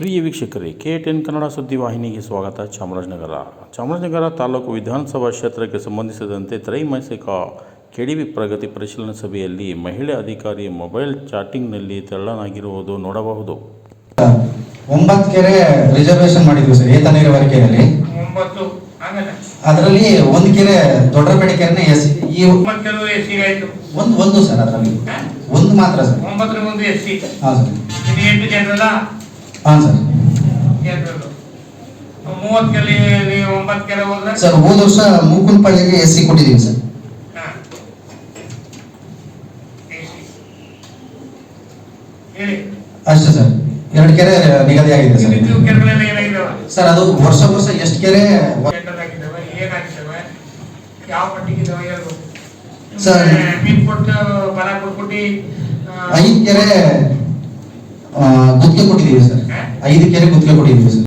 ಪ್ರಿಯ ವೀಕ್ಷಕರೇ, KTN ಕನ್ನಡ ಸುದ್ದಿವಾಹಿನಿಗೆ ಸ್ವಾಗತ. ಚಾಮರಾಜನಗರ ತಾಲೂಕು ವಿಧಾನಸಭಾ ಕ್ಷೇತ್ರಕ್ಕೆ ಸಂಬಂಧಿಸಿದಂತೆ ತ್ರೈಮಾಸಿಕ KDB ಪ್ರಗತಿ ಪರಿಶೀಲನಾ ಸಭೆಯಲ್ಲಿ ಮಹಿಳಾ ಅಧಿಕಾರಿ ಮೊಬೈಲ್ ಚಾಟಿಂಗ್ನಲ್ಲಿ ತೆರಳನಾಗಿರುವುದು ನೋಡಬಹುದು. 9 ಕೆರೆ ರಿಸರ್ವೇಶನ್ ಮಾಡಿದ್ವಿ ಸರ್, ಏತ ನೀರಾವರಿ ಕೆರೆಯಲ್ಲಿ. ಅದರಲ್ಲಿ ಒಂದು ಕೆರೆ ದೊಡ್ಡಪೇಟೆ ಕೆರೆನೇ ಒಂದು ಸರ್, ಅದರಲ್ಲಿ ಒಂದು ಮಾತ್ರ ಸರ್. 9 SC. ಹಾಂ ಸರ್. 8 ಜನರಲ್ಲ. ಹಾಂ ಸರ್. 30 ಕೆರೆ 9 ಕೆರೆ ಹೋದ್ರೆ ಸರ್, ಹೋದ ವರ್ಷ ಮೂಕುನಪಳ್ಳಿಗೆ SC ಕೊಟ್ಟಿದ್ದೀವಿ ಸರ್. ಅಷ್ಟೇ ಸರ್, 2 ಕೆರೆ ನಿಗದಿ ಆಗಿದೆ ಸರ್. ಸರ್, ಅದು ವರ್ಷ ಎಷ್ಟು ಕೆರೆ ಯಾವ ಪಟ್ಟಿಗಿದಾವೆ ಸರ್? ಮೀನ್ ಕೊಟ್ಟು ಬಲ ಕೊಟ್ಬಿಟ್ಟು 5 ಕೆರೆ ಗುತ್ತಿಗೆ ಕೊಟ್ಟಿದ್ದೀವಿ ಸರ್. 5 ಕೆರೆ ಗುತ್ತಿಗೆ ಕೊಟ್ಟಿದ್ದೀವಿ ಸರ್.